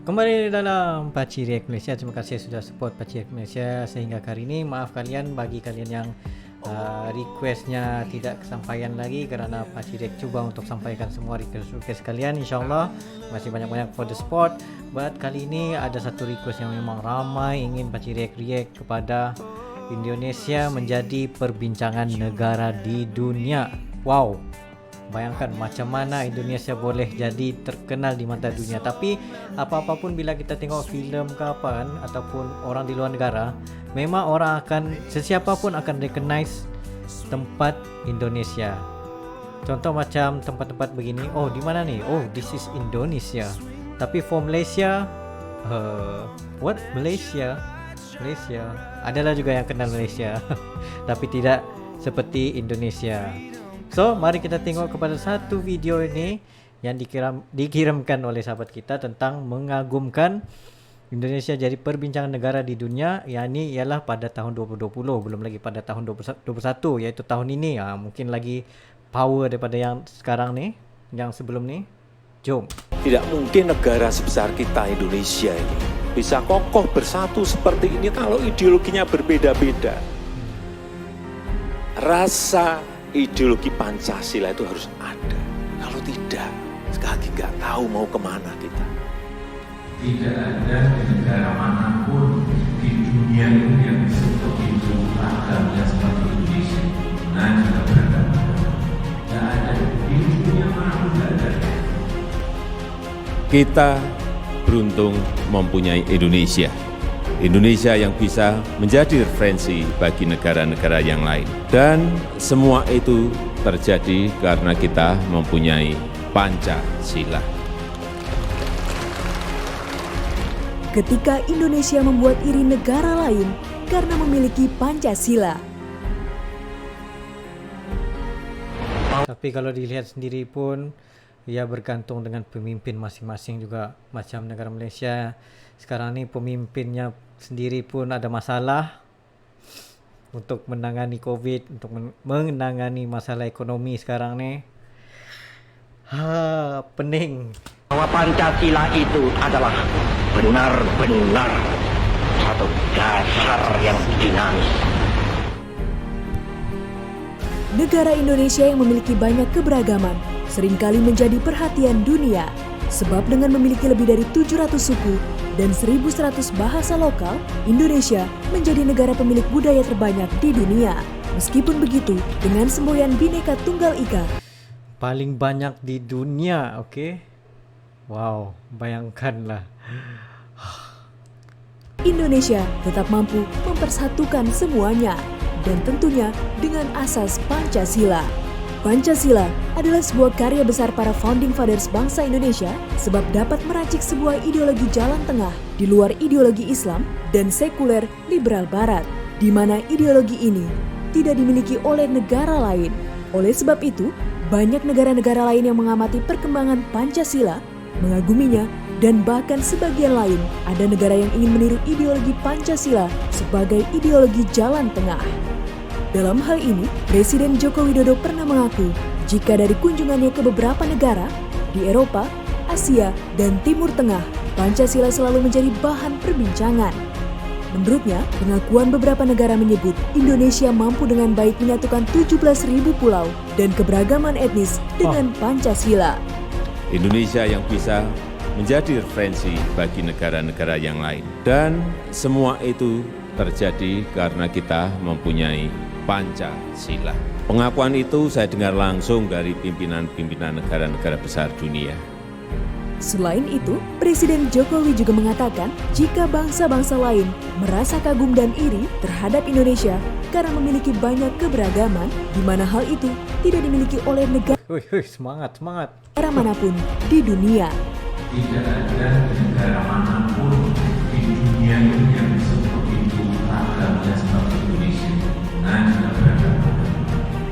Kembali dalam Pakcik React Malaysia. Terima kasih sudah support Pakcik React Malaysia sehingga hari ini. Maaf kalian bagi kalian yang requestnya tidak kesampaian lagi kerana Pakcik React cuba untuk sampaikan semua request kalian. InsyaAllah masih banyak-banyak for the support. But kali ini ada satu request yang memang ramai ingin Pakcik react kepada Indonesia menjadi perbincangan negara di dunia. Wow, bayangkan macam mana Indonesia boleh jadi terkenal di mata dunia. Tapi apa-apapun bila kita tengok filem ke apa kan, ataupun orang di luar negara, memang orang akan, sesiapa pun akan recognize tempat Indonesia. Contoh macam tempat-tempat begini, oh di mana nih? Oh, this is Indonesia. Tapi for Malaysia, what? Malaysia adalah juga yang kenal Malaysia tapi tidak seperti Indonesia. So, mari kita tengok kepada satu video ini yang dikirimkan oleh sahabat kita tentang mengagumkan Indonesia jadi perbincangan negara di dunia. Yang ini ialah pada tahun 2020, belum lagi pada tahun 2021, iaitu tahun ini. Mungkin lagi power daripada yang sekarang nih, yang sebelum nih. Jom. Tidak mungkin negara sebesar kita Indonesia ini bisa kokoh bersatu seperti ini kalau ideologinya berbeda-beda. Rasa ideologi Pancasila itu harus ada. Kalau tidak, sekali lagi nggak tahu mau kemana kita. Tidak ada di negara manapun di dunia ini yang disebut itu agamanya seperti Indonesia. Nah, juga beragama. Tidak ada di dunia manapun, tidak ada. Kita beruntung mempunyai Indonesia. Indonesia yang bisa menjadi referensi bagi negara-negara yang lain. Dan semua itu terjadi karena kita mempunyai Pancasila. Ketika Indonesia membuat iri negara lain karena memiliki Pancasila. Tapi kalau dilihat sendiri pun, ia bergantung dengan pemimpin masing-masing juga. Macam negara Malaysia sekarang ni, pemimpinnya sendiri pun ada masalah untuk menangani COVID, untuk menangani masalah ekonomi sekarang ni. Pening. Bahwa Pancasila itu adalah benar-benar satu dasar yang dinamis. Negara Indonesia yang memiliki banyak keberagaman seringkali menjadi perhatian dunia, sebab dengan memiliki lebih dari 700 suku dan 1.100 bahasa lokal, Indonesia menjadi negara pemilik budaya terbanyak di dunia. Meskipun begitu, dengan semboyan Bhinneka Tunggal Ika, paling banyak di dunia, okey? Wow, bayangkanlah. Indonesia tetap mampu mempersatukan semuanya, dan tentunya dengan asas Pancasila. Pancasila adalah sebuah karya besar para founding fathers bangsa Indonesia sebab dapat meracik sebuah ideologi jalan tengah di luar ideologi Islam dan sekuler liberal barat, di mana ideologi ini tidak dimiliki oleh negara lain. Oleh sebab itu, banyak negara-negara lain yang mengamati perkembangan Pancasila, mengaguminya, dan bahkan sebagian lain ada negara yang ingin meniru ideologi Pancasila sebagai ideologi jalan tengah. Dalam hal ini, Presiden Joko Widodo pernah mengaku jika dari kunjungannya ke beberapa negara di Eropa, Asia, dan Timur Tengah, Pancasila selalu menjadi bahan perbincangan. Menurutnya, pengakuan beberapa negara menyebut Indonesia mampu dengan baik menyatukan 17.000 pulau dan keberagaman etnis dengan Pancasila. Indonesia yang bisa menjadi referensi bagi negara-negara yang lain. Dan semua itu terjadi karena kita mempunyai Pancasila. Pengakuan itu saya dengar langsung dari pimpinan-pimpinan negara-negara besar dunia. Selain itu, Presiden Jokowi juga mengatakan jika bangsa-bangsa lain merasa kagum dan iri terhadap Indonesia karena memiliki banyak keberagaman, di mana hal itu tidak dimiliki oleh negara Semangat. manapun di dunia. Tidak ada di negara manapun di dunia ini yang disebut itu agamanya seperti Indonesia. Nah, juga beragama.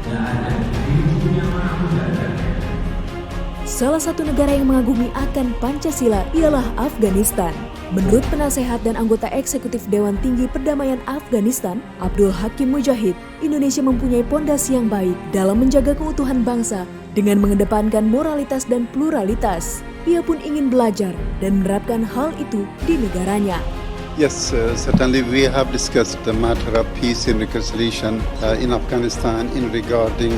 Tidak ada di dunia manapun, tidak ada. Salah satu negara yang mengagumi akan Pancasila ialah Afghanistan. Menurut penasehat dan anggota eksekutif Dewan Tinggi Perdamaian Afghanistan, Abdul Hakim Mujahid, Indonesia mempunyai pondasi yang baik dalam menjaga keutuhan bangsa dengan mengedepankan moralitas dan pluralitas. ia pun ingin belajar dan menerapkan hal itu di negaranya. Yes, certainly we have discussed the matter of peace and reconciliation in Afghanistan in regarding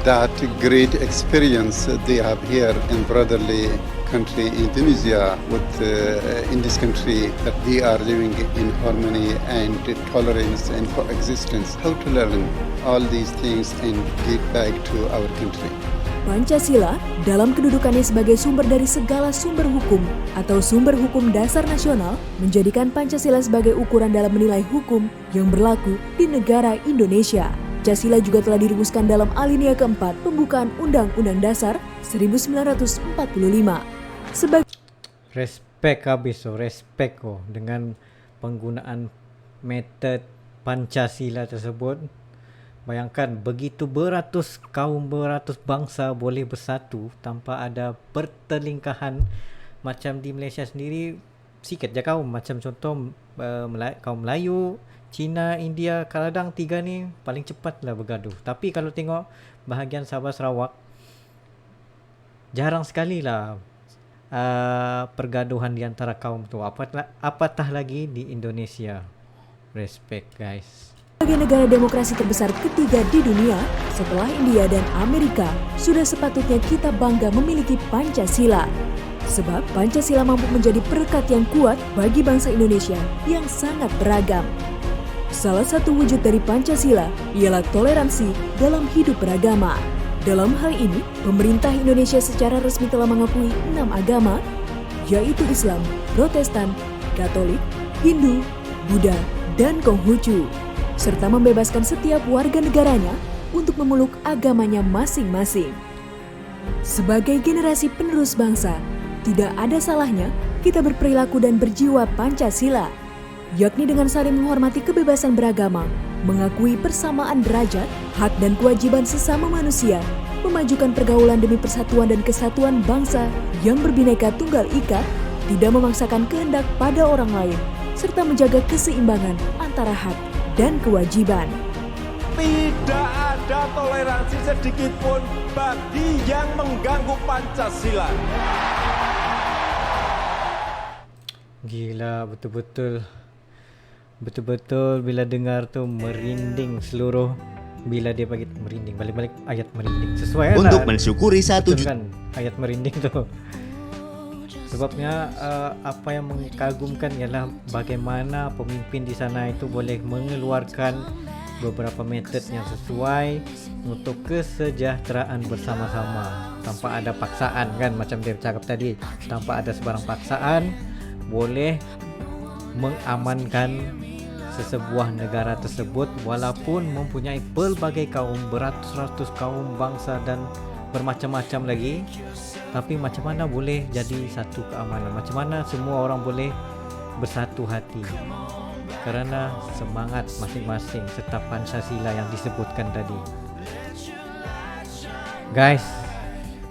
that great experience they have here in brotherly country Indonesia with in this country that they are living in harmony and tolerance and coexistence. How to learn all these things and get back to our country. Pancasila dalam kedudukannya sebagai sumber dari segala sumber hukum atau sumber hukum dasar nasional menjadikan Pancasila sebagai ukuran dalam menilai hukum yang berlaku di negara Indonesia. Pancasila juga telah dirumuskan dalam alinea keempat pembukaan Undang-Undang Dasar 1945. Respect dengan penggunaan metode Pancasila tersebut. Bayangkan begitu beratus kaum, beratus bangsa boleh bersatu tanpa ada pertelingkahan. Macam di Malaysia sendiri sikit je kaum, macam contoh kaum Melayu, Cina, India, kadang tiga ni paling cepatlah bergaduh. Tapi kalau tengok bahagian Sabah Sarawak, jarang sekali lah pergaduhan di antara kaum tu. Apatah lagi di Indonesia. Respect guys. Sebagai negara demokrasi terbesar ketiga di dunia, setelah India dan Amerika, sudah sepatutnya kita bangga memiliki Pancasila. Sebab Pancasila mampu menjadi perekat yang kuat bagi bangsa Indonesia yang sangat beragam. Salah satu wujud dari Pancasila ialah toleransi dalam hidup beragama. Dalam hal ini, pemerintah Indonesia secara resmi telah mengakui 6 agama, yaitu Islam, Protestan, Katolik, Hindu, Buddha, dan Konghucu, serta membebaskan setiap warga negaranya untuk memeluk agamanya masing-masing. Sebagai generasi penerus bangsa, tidak ada salahnya kita berperilaku dan berjiwa Pancasila, yakni dengan saling menghormati kebebasan beragama, mengakui persamaan derajat, hak dan kewajiban sesama manusia, memajukan pergaulan demi persatuan dan kesatuan bangsa yang berbineka tunggal ika, tidak memaksakan kehendak pada orang lain, serta menjaga keseimbangan antara hak dan kewajiban. Tidak ada toleransi sedikit pun bagi yang mengganggu Pancasila. Gila, betul-betul bila dengar tu merinding seluruh. Bila dia bagi merinding, balik-balik ayat merinding. Sesuai untuk lah, mensyukuri satu kan ayat merinding tu. Sebabnya apa yang mengagumkan ialah bagaimana pemimpin di sana itu boleh mengeluarkan beberapa metode yang sesuai untuk kesejahteraan bersama-sama tanpa ada paksaan, kan, macam dia cakap tadi, tanpa ada sebarang paksaan boleh mengamankan sesebuah negara tersebut walaupun mempunyai pelbagai kaum, beratus-ratus kaum, bangsa dan bermacam-macam lagi. Tapi macam mana boleh jadi satu keamanan? Macam mana semua orang boleh bersatu hati? Kerana semangat masing-masing serta Pancasila yang disebutkan tadi. Guys,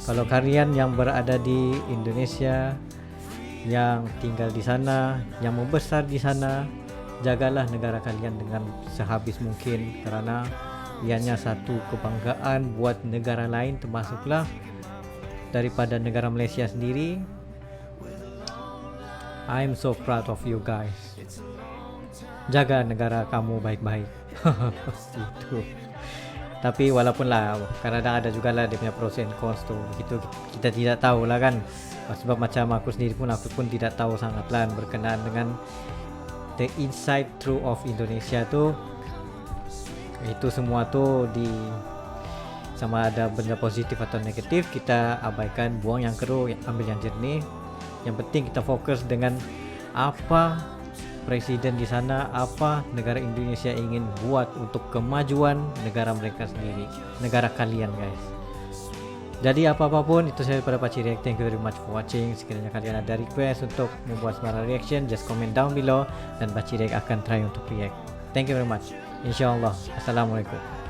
kalau kalian yang berada di Indonesia, yang tinggal di sana, yang membesar di sana, jagalah negara kalian dengan sehabis mungkin, kerana ianya satu kebanggaan buat negara lain, termasuklah daripada negara Malaysia sendiri. I'm so proud of you guys. Jaga negara kamu baik-baik. Itu. Tapi walaupun lah kadang-kadang ada juga lah dia punya pros and cons tu. Begitu kita tidak tahu lah kan. Sebab macam aku sendiri pun, aku pun tidak tahu sangat lah berkenaan dengan the inside truth of Indonesia tu. Itu semua tu di sama ada benda positif atau negatif, kita abaikan, buang yang keruh, ambil yang jernih. Yang penting kita fokus dengan apa presiden di sana, apa negara Indonesia ingin buat untuk kemajuan negara mereka sendiri, negara kalian guys. Jadi apa-apapun itu saya daripada Pakcik React. Thank you very much for watching. Sekiranya kalian ada request untuk membuat sebarang reaction, just comment down below dan Pakcik React akan try untuk react. Thank you very much. InsyaAllah. Assalamualaikum.